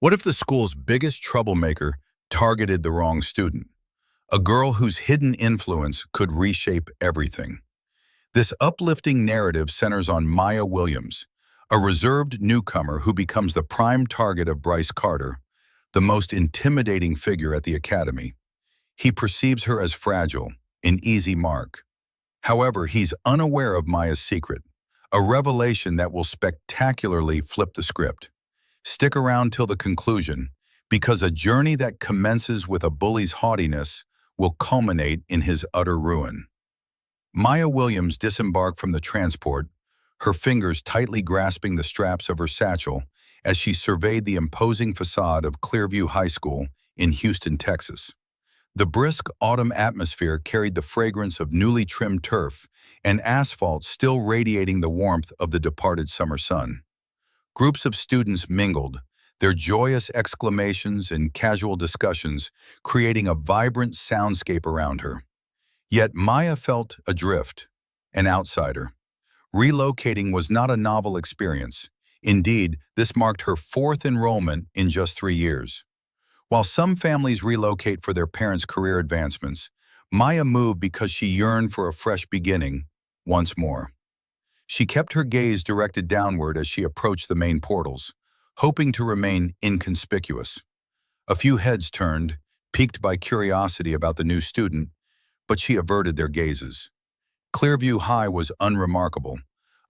What if the school's biggest troublemaker targeted the wrong student? A girl whose hidden influence could reshape everything. This uplifting narrative centers on Maya Williams, a reserved newcomer who becomes the prime target of Bryce Carter, the most intimidating figure at the academy. He perceives her as fragile, an easy mark. However, he's unaware of Maya's secret, a revelation that will spectacularly flip the script. Stick around till the conclusion, because a journey that commences with a bully's haughtiness will culminate in his utter ruin. Maya Williams disembarked from the transport, her fingers tightly grasping the straps of her satchel as she surveyed the imposing facade of Clearview High School in Houston, Texas. The brisk autumn atmosphere carried the fragrance of newly trimmed turf and asphalt still radiating the warmth of the departed summer sun. Groups of students mingled, their joyous exclamations and casual discussions creating a vibrant soundscape around her. Yet Maya felt adrift, an outsider. Relocating was not a novel experience. Indeed, this marked her fourth enrollment in just 3 years. While some families relocate for their parents' career advancements, Maya moved because she yearned for a fresh beginning, once more. She kept her gaze directed downward as she approached the main portals, hoping to remain inconspicuous. A few heads turned, piqued by curiosity about the new student, but she averted their gazes. Clearview High was unremarkable,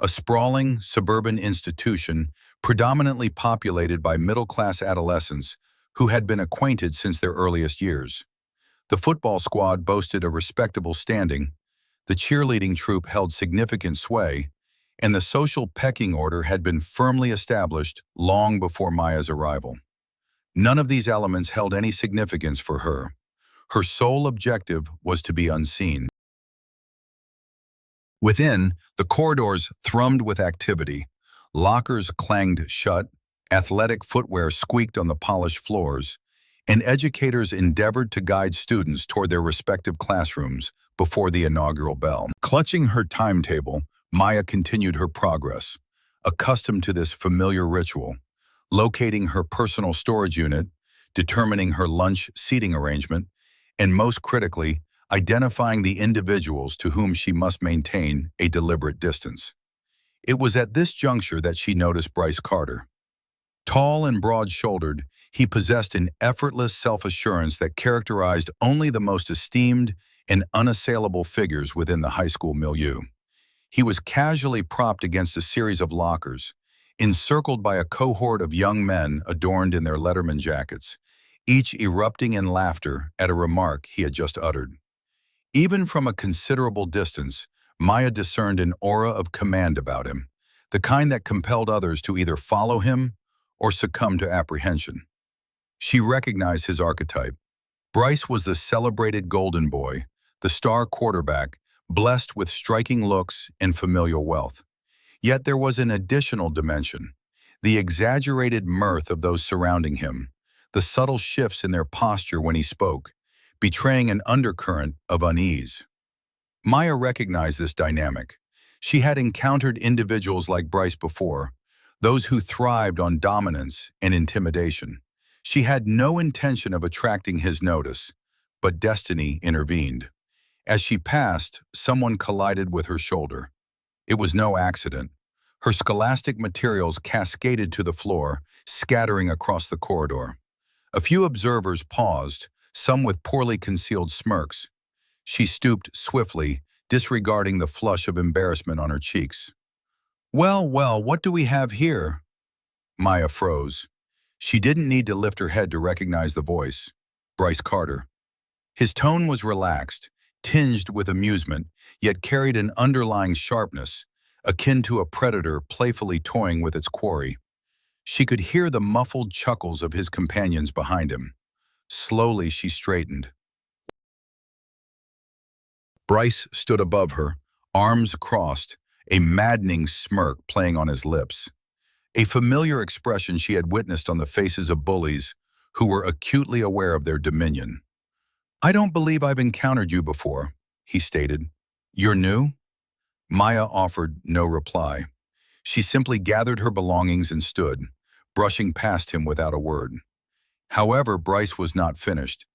a sprawling, suburban institution predominantly populated by middle-class adolescents who had been acquainted since their earliest years. The football squad boasted a respectable standing, the cheerleading troupe held significant sway, and the social pecking order had been firmly established long before Maya's arrival. None of these elements held any significance for her. Her sole objective was to be unseen. Within, the corridors thrummed with activity. Lockers clanged shut, athletic footwear squeaked on the polished floors, and educators endeavored to guide students toward their respective classrooms before the inaugural bell. Clutching her timetable, Maya continued her progress, accustomed to this familiar ritual, locating her personal storage unit, determining her lunch seating arrangement, and most critically, identifying the individuals to whom she must maintain a deliberate distance. It was at this juncture that she noticed Bryce Carter. Tall and broad-shouldered, he possessed an effortless self-assurance that characterized only the most esteemed and unassailable figures within the high school milieu. He was casually propped against a series of lockers, encircled by a cohort of young men adorned in their Letterman jackets, each erupting in laughter at a remark he had just uttered. Even from a considerable distance, Maya discerned an aura of command about him, the kind that compelled others to either follow him or succumb to apprehension. She recognized his archetype. Bryce was the celebrated golden boy, the star quarterback, blessed with striking looks and familial wealth. Yet there was an additional dimension, the exaggerated mirth of those surrounding him, the subtle shifts in their posture when he spoke, betraying an undercurrent of unease. Maya recognized this dynamic. She had encountered individuals like Bryce before, those who thrived on dominance and intimidation. She had no intention of attracting his notice, but destiny intervened. As she passed, someone collided with her shoulder. It was no accident. Her scholastic materials cascaded to the floor, scattering across the corridor. A few observers paused, some with poorly concealed smirks. She stooped swiftly, disregarding the flush of embarrassment on her cheeks. Well, what do we have here?" Maya froze. She didn't need to lift her head to recognize the voice. Bryce Carter. His tone was relaxed, tinged with amusement, yet carried an underlying sharpness, akin to a predator playfully toying with its quarry. She could hear the muffled chuckles of his companions behind him. Slowly she straightened. Bryce stood above her, arms crossed, a maddening smirk playing on his lips. A familiar expression she had witnessed on the faces of bullies who were acutely aware of their dominion. "I don't believe I've encountered you before," he stated. "You're new?" Maya offered no reply. She simply gathered her belongings and stood, brushing past him without a word. However, Bryce was not finished.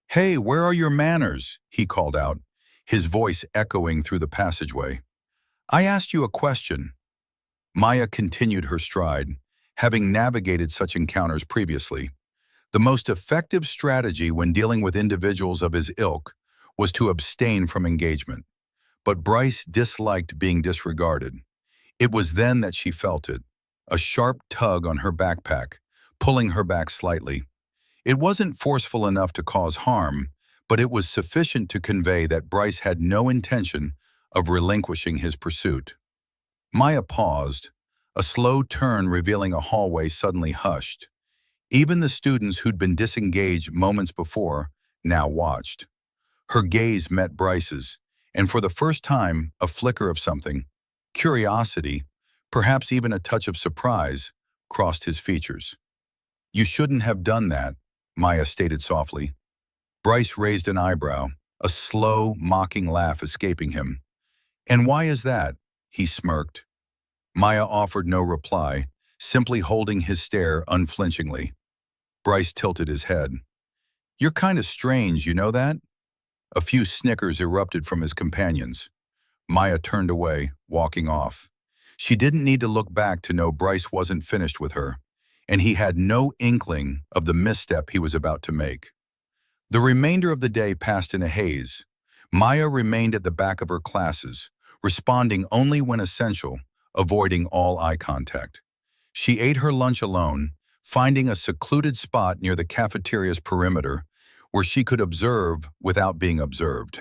"Hey, where are your manners?" he called out, his voice echoing through the passageway. "I asked you a question." Maya continued her stride, having navigated such encounters previously. The most effective strategy when dealing with individuals of his ilk was to abstain from engagement. But Bryce disliked being disregarded. It was then that she felt it, a sharp tug on her backpack, pulling her back slightly. It wasn't forceful enough to cause harm, but it was sufficient to convey that Bryce had no intention of relinquishing his pursuit. Maya paused, a slow turn revealing a hallway suddenly hushed. Even the students who'd been disengaged moments before now watched. Her gaze met Bryce's, and for the first time, a flicker of something, curiosity, perhaps even a touch of surprise, crossed his features. "You shouldn't have done that," Maya stated softly. Bryce raised an eyebrow, a slow, mocking laugh escaping him. "And why is that?" he smirked. Maya offered no reply, simply holding his stare unflinchingly. Bryce tilted his head. "You're kind of strange, you know that?" A few snickers erupted from his companions. Maya turned away, walking off. She didn't need to look back to know Bryce wasn't finished with her, and he had no inkling of the misstep he was about to make. The remainder of the day passed in a haze. Maya remained at the back of her classes, responding only when essential, avoiding all eye contact. She ate her lunch alone, finding a secluded spot near the cafeteria's perimeter where she could observe without being observed.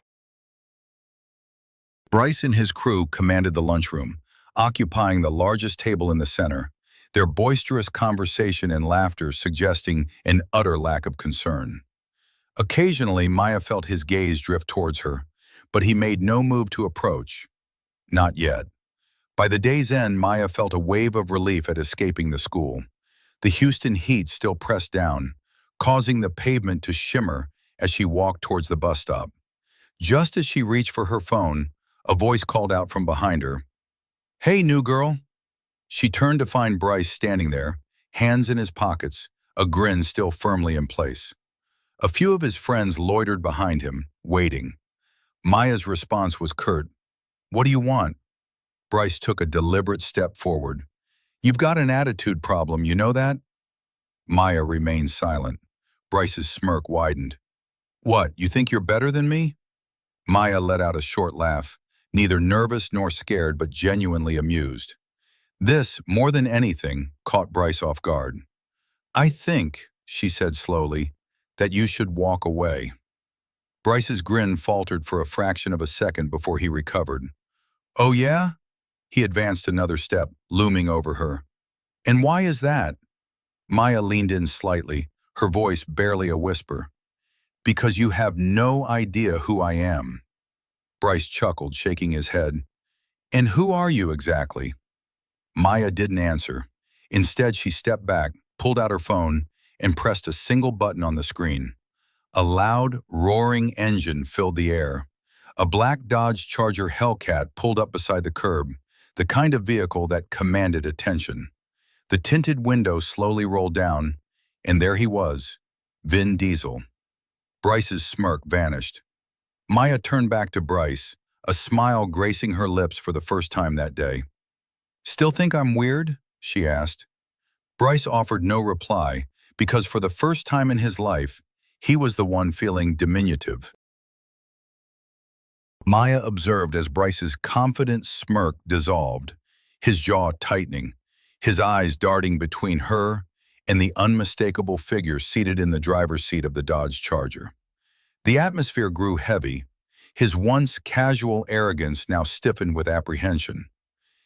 Bryce and his crew commanded the lunchroom, occupying the largest table in the center, their boisterous conversation and laughter suggesting an utter lack of concern. Occasionally, Maya felt his gaze drift towards her, but he made no move to approach. Not yet. By the day's end, Maya felt a wave of relief at escaping the school. The Houston heat still pressed down, causing the pavement to shimmer as she walked towards the bus stop. Just as she reached for her phone, a voice called out from behind her, "Hey, new girl." She turned to find Bryce standing there, hands in his pockets, a grin still firmly in place. A few of his friends loitered behind him, waiting. Maya's response was curt. "What do you want?" Bryce took a deliberate step forward. "You've got an attitude problem, you know that?" Maya remained silent. Bryce's smirk widened. "What, you think you're better than me?" Maya let out a short laugh, neither nervous nor scared but genuinely amused. This, more than anything, caught Bryce off guard. "I think," she said slowly, "that you should walk away." Bryce's grin faltered for a fraction of a second before he recovered. "Oh yeah?" He advanced another step, looming over her. "And why is that?" Maya leaned in slightly, her voice barely a whisper. "Because you have no idea who I am." Bryce chuckled, shaking his head. "And who are you exactly?" Maya didn't answer. Instead, she stepped back, pulled out her phone, and pressed a single button on the screen. A loud, roaring engine filled the air. A black Dodge Charger Hellcat pulled up beside the curb, the kind of vehicle that commanded attention. The tinted window slowly rolled down, and there he was, Vin Diesel. Bryce's smirk vanished. Maya turned back to Bryce, a smile gracing her lips for the first time that day. "Still think I'm weird?" she asked. Bryce offered no reply because for the first time in his life, he was the one feeling diminutive. Maya observed as Bryce's confident smirk dissolved, his jaw tightening, his eyes darting between her and the unmistakable figure seated in the driver's seat of the Dodge Charger. The atmosphere grew heavy, his once casual arrogance now stiffened with apprehension.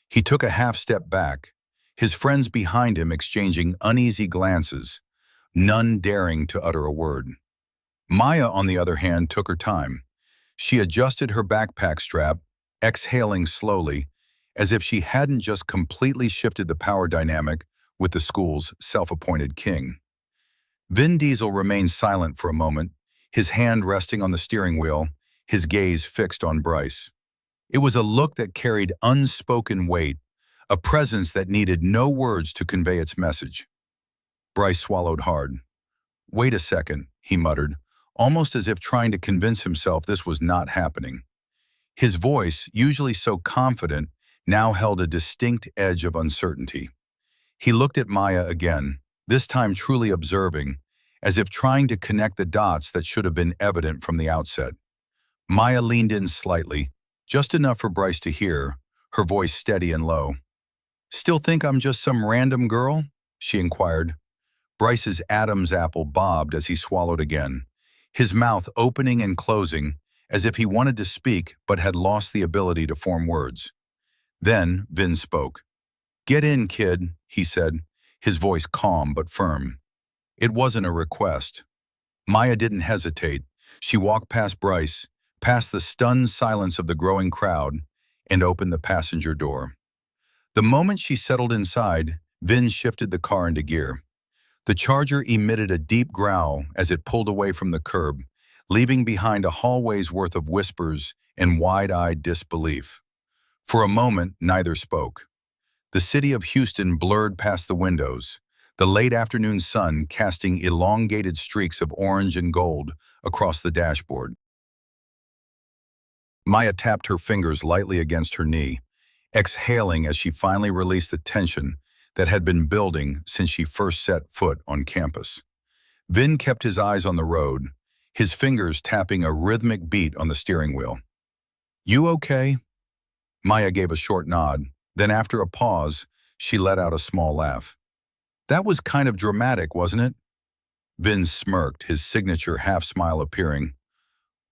He took a half step back, his friends behind him exchanging uneasy glances, none daring to utter a word. Maya, on the other hand, took her time. She adjusted her backpack strap, exhaling slowly, as if she hadn't just completely shifted the power dynamic with the school's self-appointed king. Vin Diesel remained silent for a moment, his hand resting on the steering wheel, his gaze fixed on Bryce. It was a look that carried unspoken weight, a presence that needed no words to convey its message. Bryce swallowed hard. Wait a second, he muttered, almost as if trying to convince himself this was not happening. His voice, usually so confident, now held a distinct edge of uncertainty. He looked at Maya again, this time truly observing, as if trying to connect the dots that should have been evident from the outset. Maya leaned in slightly, just enough for Bryce to hear, her voice steady and low. "Still think I'm just some random girl?" she inquired. Bryce's Adam's apple bobbed as he swallowed again, his mouth opening and closing as if he wanted to speak but had lost the ability to form words. Then Vin spoke. "Get in, kid," he said, his voice calm but firm. It wasn't a request. Maya didn't hesitate. She walked past Bryce, past the stunned silence of the growing crowd, and opened the passenger door. The moment she settled inside, Vin shifted the car into gear. The Charger emitted a deep growl as it pulled away from the curb, leaving behind a hallway's worth of whispers and wide-eyed disbelief. For a moment, neither spoke. The city of Houston blurred past the windows, the late afternoon sun casting elongated streaks of orange and gold across the dashboard. Maya tapped her fingers lightly against her knee, exhaling as she finally released the tension that had been building since she first set foot on campus. Vin kept his eyes on the road, his fingers tapping a rhythmic beat on the steering wheel. "You okay?" Maya gave a short nod, then after a pause, she let out a small laugh. "That was kind of dramatic, wasn't it?" Vin smirked, his signature half-smile appearing.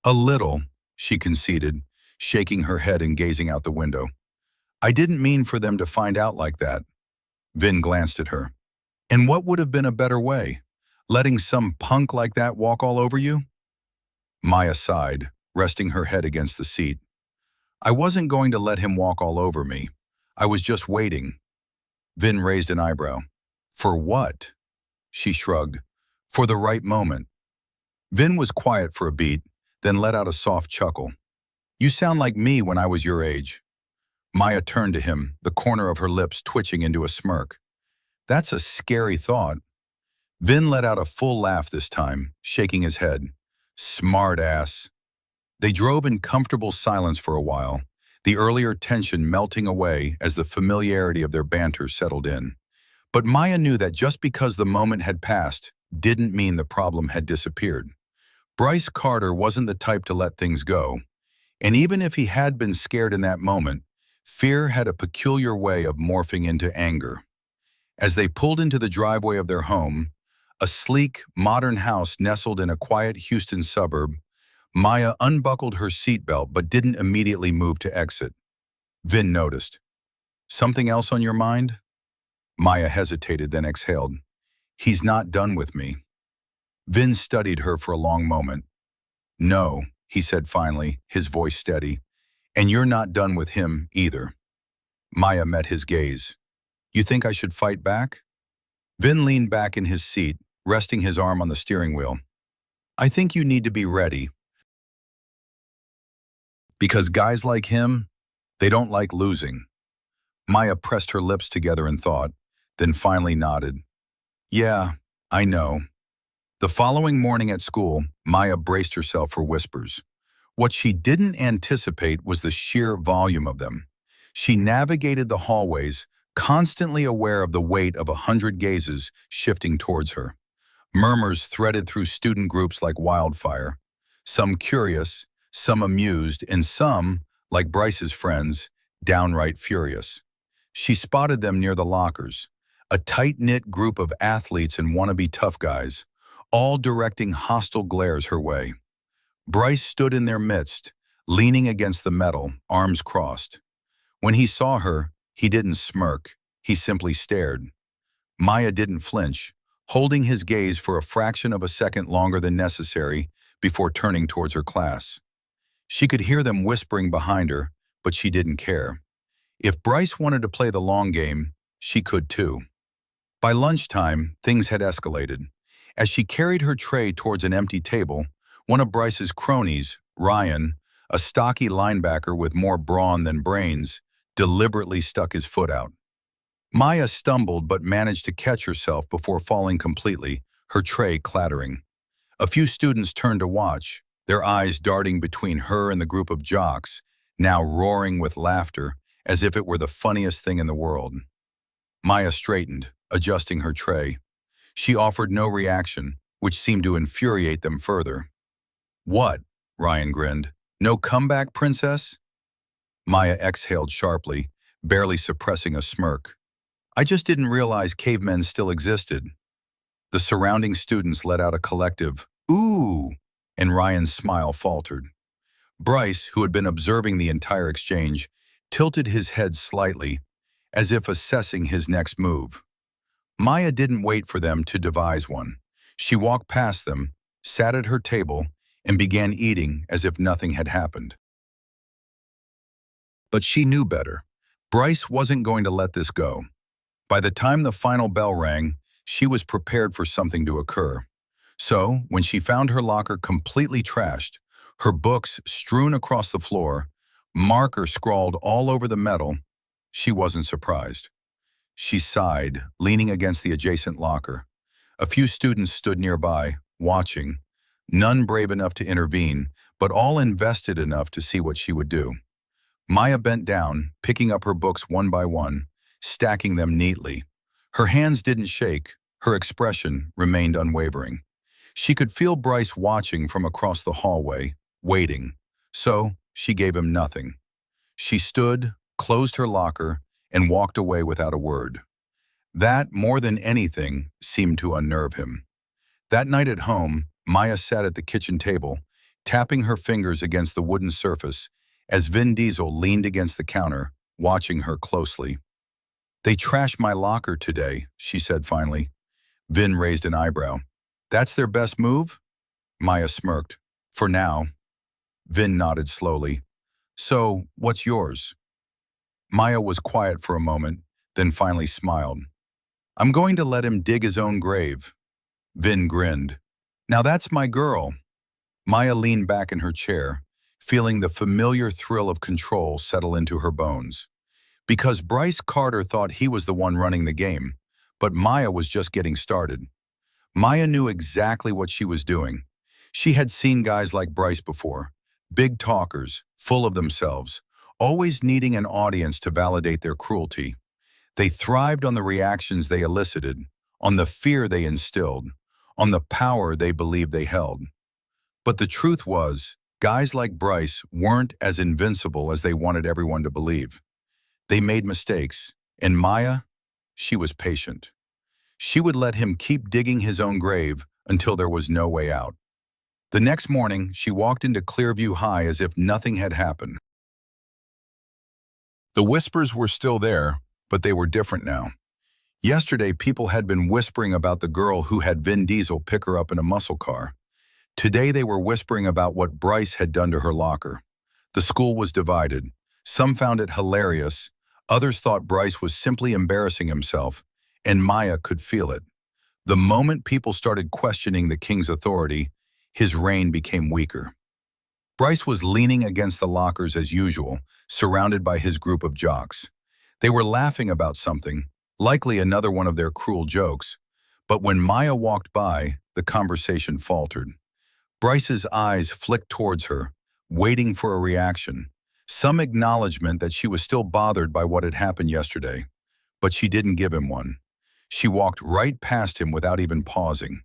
"A little," she conceded, shaking her head and gazing out the window. "I didn't mean for them to find out like that." Vin glanced at her. "And what would have been a better way? Letting some punk like that walk all over you?" Maya sighed, resting her head against the seat. "I wasn't going to let him walk all over me. I was just waiting." Vin raised an eyebrow. "For what?" She shrugged. "For the right moment." Vin was quiet for a beat, then let out a soft chuckle. "You sound like me when I was your age." Maya turned to him, the corner of her lips twitching into a smirk. "That's a scary thought." Vin let out a full laugh this time, shaking his head. "Smart ass." They drove in comfortable silence for a while, the earlier tension melting away as the familiarity of their banter settled in. But Maya knew that just because the moment had passed didn't mean the problem had disappeared. Bryce Carter wasn't the type to let things go, and even if he had been scared in that moment, fear had a peculiar way of morphing into anger. As they pulled into the driveway of their home, a sleek, modern house nestled in a quiet Houston suburb, Maya unbuckled her seatbelt but didn't immediately move to exit. Vin noticed. "Something else on your mind?" Maya hesitated, then exhaled. "He's not done with me." Vin studied her for a long moment. "No," he said finally, his voice steady. "And you're not done with him either." Maya met his gaze. "You think I should fight back?" Vin leaned back in his seat, resting his arm on the steering wheel. "I think you need to be ready. Because guys like him, they don't like losing." Maya pressed her lips together in thought, then finally nodded. "Yeah, I know." The following morning at school, Maya braced herself for whispers. What she didn't anticipate was the sheer volume of them. She navigated the hallways, constantly aware of the weight of 100 gazes shifting towards her. Murmurs threaded through student groups like wildfire, some curious, some amused, and some, like Bryce's friends, downright furious. She spotted them near the lockers, a tight-knit group of athletes and wannabe tough guys, all directing hostile glares her way. Bryce stood in their midst, leaning against the metal, arms crossed. When he saw her, he didn't smirk, he simply stared. Maya didn't flinch, holding his gaze for a fraction of a second longer than necessary before turning towards her class. She could hear them whispering behind her, but she didn't care. If Bryce wanted to play the long game, she could too. By lunchtime, things had escalated. As she carried her tray towards an empty table, one of Bryce's cronies, Ryan, a stocky linebacker with more brawn than brains, deliberately stuck his foot out. Maya stumbled but managed to catch herself before falling completely, her tray clattering. A few students turned to watch, their eyes darting between her and the group of jocks, now roaring with laughter as if it were the funniest thing in the world. Maya straightened, adjusting her tray. She offered no reaction, which seemed to infuriate them further. "What?" Ryan grinned. "No comeback, princess?" Maya exhaled sharply, barely suppressing a smirk. "I just didn't realize cavemen still existed." The surrounding students let out a collective, "Ooh!" and Ryan's smile faltered. Bryce, who had been observing the entire exchange, tilted his head slightly, as if assessing his next move. Maya didn't wait for them to devise one. She walked past them, sat at her table, and began eating as if nothing had happened. But she knew better. Bryce wasn't going to let this go. By the time the final bell rang, she was prepared for something to occur. So, when she found her locker completely trashed, her books strewn across the floor, marker scrawled all over the metal, she wasn't surprised. She sighed, leaning against the adjacent locker. A few students stood nearby, watching, none brave enough to intervene, but all invested enough to see what she would do. Maya bent down, picking up her books one by one, stacking them neatly. Her hands didn't shake, her expression remained unwavering. She could feel Bryce watching from across the hallway, waiting. So, she gave him nothing. She stood, closed her locker, and walked away without a word. That, more than anything, seemed to unnerve him. That night at home, Maya sat at the kitchen table, tapping her fingers against the wooden surface as Vin Diesel leaned against the counter, watching her closely. "They trashed my locker today," she said finally. Vin raised an eyebrow. "That's their best move?" Maya smirked. "For now." Vin nodded slowly. "So, what's yours?" Maya was quiet for a moment, then finally smiled. "I'm going to let him dig his own grave." Vin grinned. "Now that's my girl." Maya leaned back in her chair, feeling the familiar thrill of control settle into her bones. Because Bryce Carter thought he was the one running the game, but Maya was just getting started. Maya knew exactly what she was doing. She had seen guys like Bryce before, big talkers, full of themselves, always needing an audience to validate their cruelty. They thrived on the reactions they elicited, on the fear they instilled, on the power they believed they held. But the truth was, guys like Bryce weren't as invincible as they wanted everyone to believe. They made mistakes, and Maya, she was patient. She would let him keep digging his own grave until there was no way out. The next morning, she walked into Clearview High as if nothing had happened. The whispers were still there, but they were different now. Yesterday, people had been whispering about the girl who had Vin Diesel pick her up in a muscle car. Today, they were whispering about what Bryce had done to her locker. The school was divided. Some found it hilarious. Others thought Bryce was simply embarrassing himself, and Maya could feel it. The moment people started questioning the king's authority, his reign became weaker. Bryce was leaning against the lockers as usual, surrounded by his group of jocks. They were laughing about something, likely another one of their cruel jokes. But when Maya walked by, the conversation faltered. Bryce's eyes flicked towards her, waiting for a reaction, some acknowledgement that she was still bothered by what had happened yesterday. But she didn't give him one. She walked right past him without even pausing.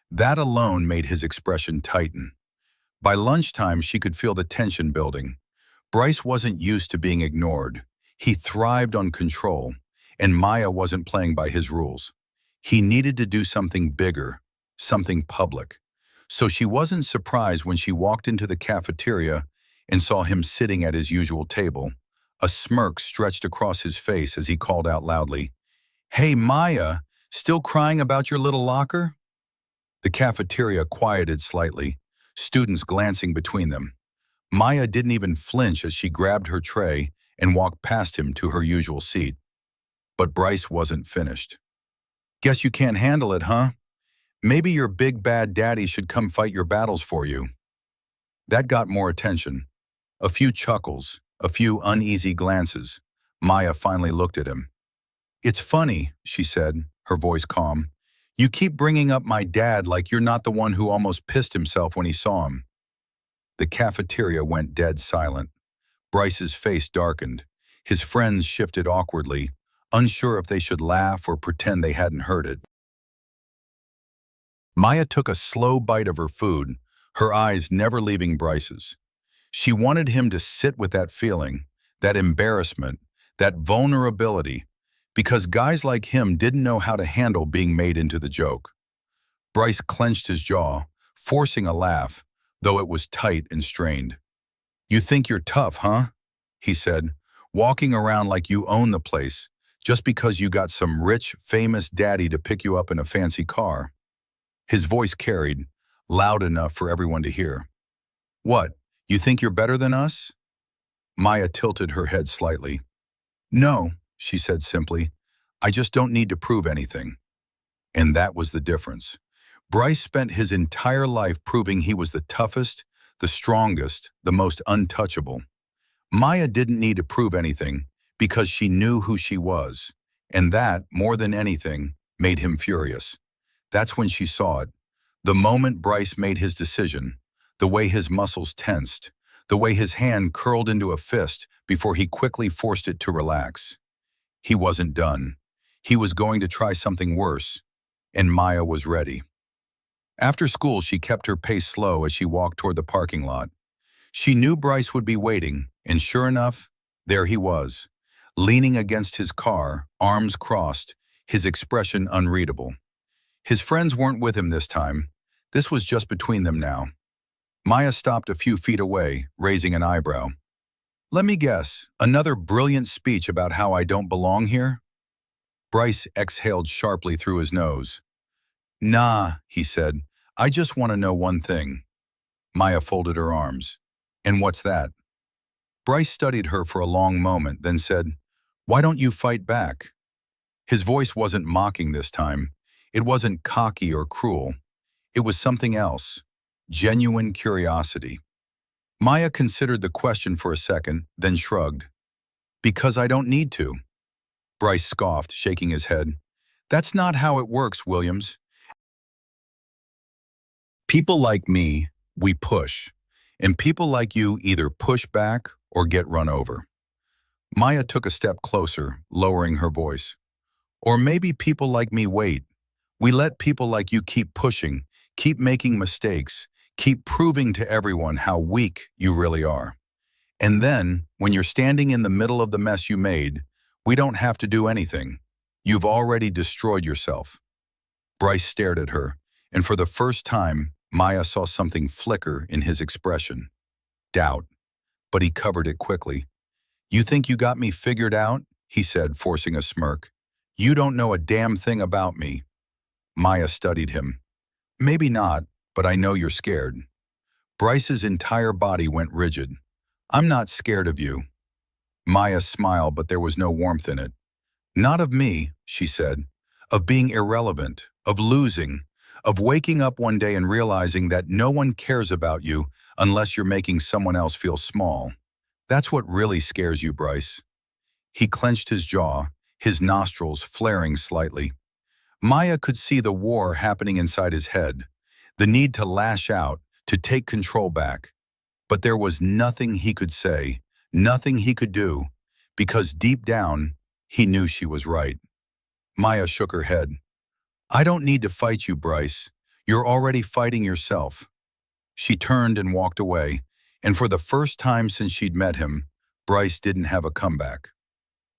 That alone made his expression tighten. By lunchtime, she could feel the tension building. Bryce wasn't used to being ignored. He thrived on control, and Maya wasn't playing by his rules. He needed to do something bigger, something public. So she wasn't surprised when she walked into the cafeteria and saw him sitting at his usual table. A smirk stretched across his face as he called out loudly, "Hey, Maya, still crying about your little locker?" The cafeteria quieted slightly, students glancing between them. Maya didn't even flinch as she grabbed her tray and walked past him to her usual seat. But Bryce wasn't finished. "Guess you can't handle it, huh? Maybe your big bad daddy should come fight your battles for you." That got more attention. A few chuckles, a few uneasy glances. Maya finally looked at him. It's funny, she said, her voice calm. You keep bringing up my dad like you're not the one who almost pissed himself when he saw him. The cafeteria went dead silent. Bryce's face darkened. His friends shifted awkwardly, unsure if they should laugh or pretend they hadn't heard it. Maya took a slow bite of her food, her eyes never leaving Bryce's. She wanted him to sit with that feeling, that embarrassment, that vulnerability, because guys like him didn't know how to handle being made into the joke. Bryce clenched his jaw, forcing a laugh, though it was tight and strained. You think you're tough, huh? He said, walking around like you own the place, just because you got some rich, famous daddy to pick you up in a fancy car. His voice carried, loud enough for everyone to hear. What, you think you're better than us? Maya tilted her head slightly. No, she said simply. I just don't need to prove anything. And that was the difference. Bryce spent his entire life proving he was the toughest, the strongest, the most untouchable. Maya didn't need to prove anything because she knew who she was, and that, more than anything, made him furious. That's when she saw it. The moment Bryce made his decision, the way his muscles tensed, the way his hand curled into a fist before he quickly forced it to relax. He wasn't done. He was going to try something worse, and Maya was ready. After school, she kept her pace slow as she walked toward the parking lot. She knew Bryce would be waiting, and sure enough, there he was, leaning against his car, arms crossed, his expression unreadable. His friends weren't with him this time. This was just between them now. Maya stopped a few feet away, raising an eyebrow. Let me guess, another brilliant speech about how I don't belong here? Bryce exhaled sharply through his nose. Nah, he said, I just want to know one thing. Maya folded her arms. And what's that? Bryce studied her for a long moment, then said, Why don't you fight back? His voice wasn't mocking this time. It wasn't cocky or cruel. It was something else, genuine curiosity. Maya considered the question for a second, then shrugged. Because I don't need to. Bryce scoffed, shaking his head. That's not how it works, Williams. People like me, we push. And people like you either push back or get run over. Maya took a step closer, lowering her voice. Or maybe people like me wait. We let people like you keep pushing, keep making mistakes, keep proving to everyone how weak you really are. And then, when you're standing in the middle of the mess you made, we don't have to do anything. You've already destroyed yourself. Bryce stared at her, and for the first time, Maya saw something flicker in his expression. Doubt. But he covered it quickly. You think you got me figured out? He said, forcing a smirk. You don't know a damn thing about me. Maya studied him. Maybe not, but I know you're scared. Bryce's entire body went rigid. I'm not scared of you. Maya smiled, but there was no warmth in it. Not of me, she said. Of being irrelevant, of losing, of waking up one day and realizing that no one cares about you unless you're making someone else feel small. That's what really scares you, Bryce. He clenched his jaw, his nostrils flaring slightly. Maya could see the war happening inside his head, the need to lash out, to take control back. But there was nothing he could say, nothing he could do, because deep down, he knew she was right. Maya shook her head. I don't need to fight you, Bryce. You're already fighting yourself. She turned and walked away, and for the first time since she'd met him, Bryce didn't have a comeback.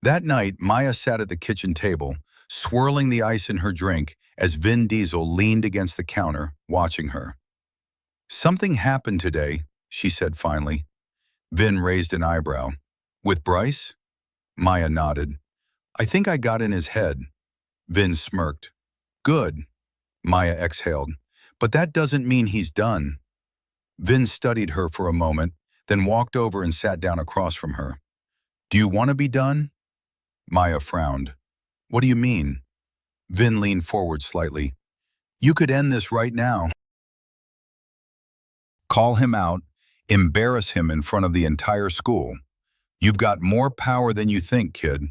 That night, Maya sat at the kitchen table, swirling the ice in her drink as Vin Diesel leaned against the counter, watching her. Something happened today, she said finally. Vin raised an eyebrow. With Bryce? Maya nodded. I think I got in his head. Vin smirked. Good, Maya exhaled. But that doesn't mean he's done. Vin studied her for a moment, then walked over and sat down across from her. Do you want to be done? Maya frowned. What do you mean? Vin leaned forward slightly. You could end this right now. Call him out, embarrass him in front of the entire school. You've got more power than you think, kid.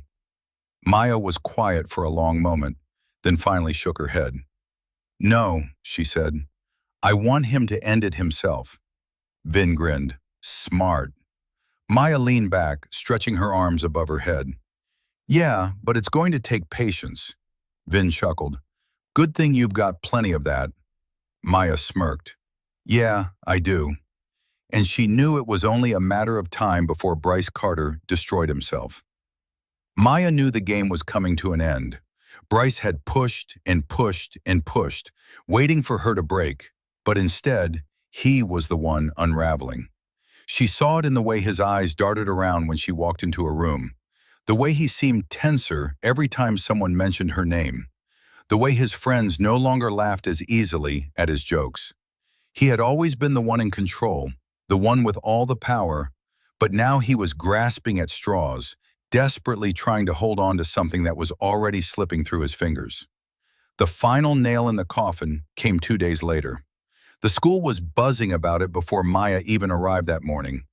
Maya was quiet for a long moment, then finally shook her head. No, she said. I want him to end it himself. Vin grinned. Smart. Maya leaned back, stretching her arms above her head. Yeah, but it's going to take patience. Vin chuckled. Good thing you've got plenty of that. Maya smirked. Yeah, I do. And she knew it was only a matter of time before Bryce Carter destroyed himself. Maya knew the game was coming to an end. Bryce had pushed and pushed and pushed, waiting for her to break, but instead, he was the one unraveling. She saw it in the way his eyes darted around when she walked into a room, the way he seemed tenser every time someone mentioned her name, the way his friends no longer laughed as easily at his jokes. He had always been the one in control, the one with all the power, but now he was grasping at straws, desperately trying to hold on to something that was already slipping through his fingers. The final nail in the coffin came 2 days later. The school was buzzing about it before Maya even arrived that morning.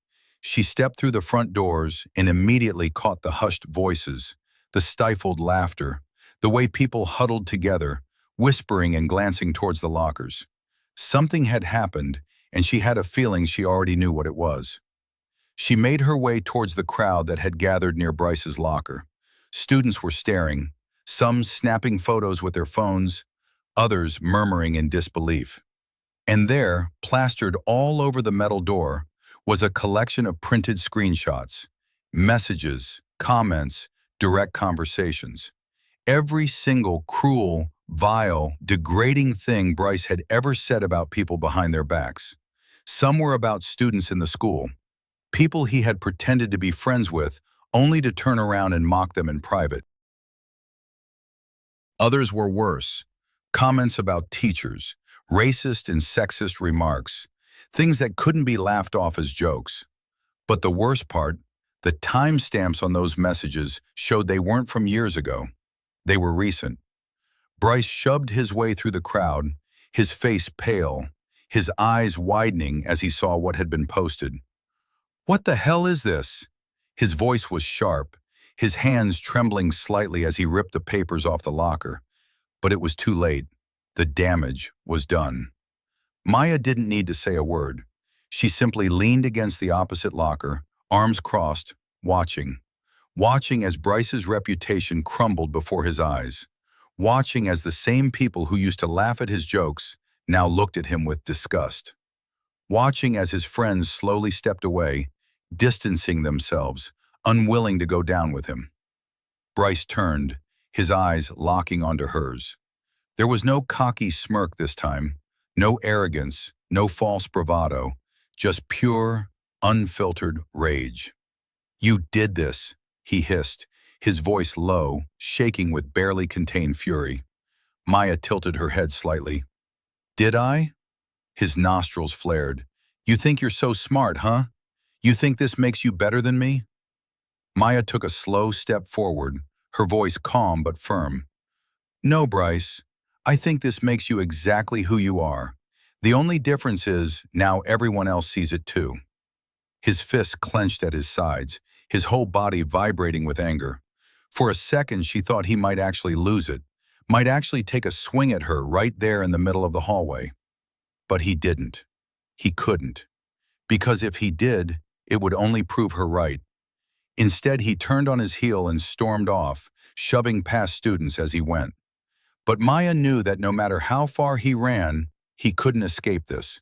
She stepped through the front doors and immediately caught the hushed voices, the stifled laughter, the way people huddled together, whispering and glancing towards the lockers. Something had happened, and she had a feeling she already knew what it was. She made her way towards the crowd that had gathered near Bryce's locker. Students were staring, some snapping photos with their phones, others murmuring in disbelief. And there, plastered all over the metal door, was a collection of printed screenshots, messages, comments, direct conversations. Every single cruel, vile, degrading thing Bryce had ever said about people behind their backs. Some were about students in the school, people he had pretended to be friends with, only to turn around and mock them in private. Others were worse. Comments about teachers, racist and sexist remarks, things that couldn't be laughed off as jokes. But the worst part, the timestamps on those messages showed they weren't from years ago. They were recent. Bryce shoved his way through the crowd, his face pale, his eyes widening as he saw what had been posted. What the hell is this? His voice was sharp, his hands trembling slightly as he ripped the papers off the locker. But it was too late. The damage was done. Maya didn't need to say a word. She simply leaned against the opposite locker, arms crossed, watching as Bryce's reputation crumbled before his eyes, watching as the same people who used to laugh at his jokes now looked at him with disgust, watching as his friends slowly stepped away, distancing themselves, unwilling to go down with him. Bryce turned, his eyes locking onto hers. There was no cocky smirk this time, no arrogance, no false bravado, just pure, unfiltered rage. You did this, he hissed, his voice low, shaking with barely contained fury. Maya tilted her head slightly. Did I? His nostrils flared. You think you're so smart, huh? You think this makes you better than me? Maya took a slow step forward, her voice calm but firm. No, Bryce. I think this makes you exactly who you are. The only difference is now everyone else sees it too. His fists clenched at his sides, his whole body vibrating with anger. For a second, she thought he might actually lose it, might actually take a swing at her right there in the middle of the hallway. But he didn't. He couldn't. Because if he did, it would only prove her right. Instead, he turned on his heel and stormed off, shoving past students as he went. But Maya knew that no matter how far he ran, he couldn't escape this.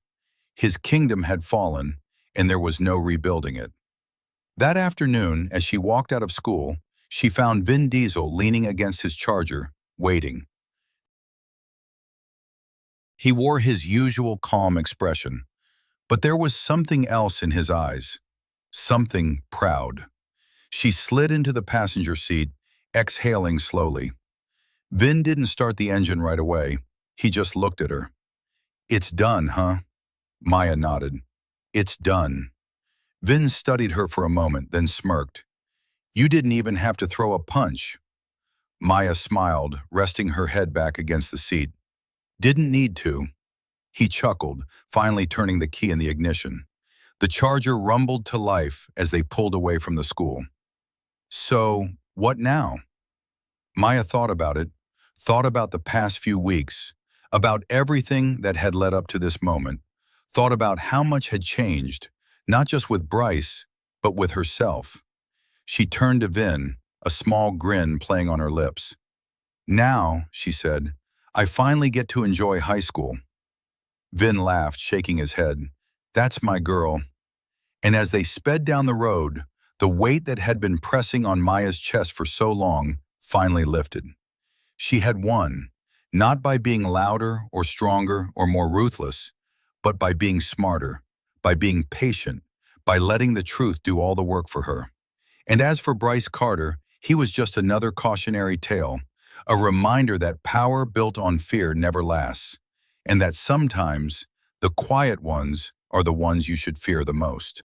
His kingdom had fallen, and there was no rebuilding it. That afternoon, as she walked out of school, she found Vin Diesel leaning against his Charger, waiting. He wore his usual calm expression, but there was something else in his eyes, something proud. She slid into the passenger seat, exhaling slowly. Vin didn't start the engine right away. He just looked at her. It's done, huh? Maya nodded. It's done. Vin studied her for a moment, then smirked. You didn't even have to throw a punch. Maya smiled, resting her head back against the seat. Didn't need to. He chuckled, finally turning the key in the ignition. The Charger rumbled to life as they pulled away from the school. So, what now? Maya thought about the past few weeks, about everything that had led up to this moment, thought about how much had changed, not just with Bryce, but with herself. She turned to Vin, a small grin playing on her lips. Now, she said, I finally get to enjoy high school. Vin laughed, shaking his head. That's my girl. And as they sped down the road, the weight that had been pressing on Maya's chest for so long finally lifted. She had won, not by being louder or stronger or more ruthless, but by being smarter, by being patient, by letting the truth do all the work for her. And as for Bryce Carter, he was just another cautionary tale, a reminder that power built on fear never lasts, and that sometimes the quiet ones are the ones you should fear the most.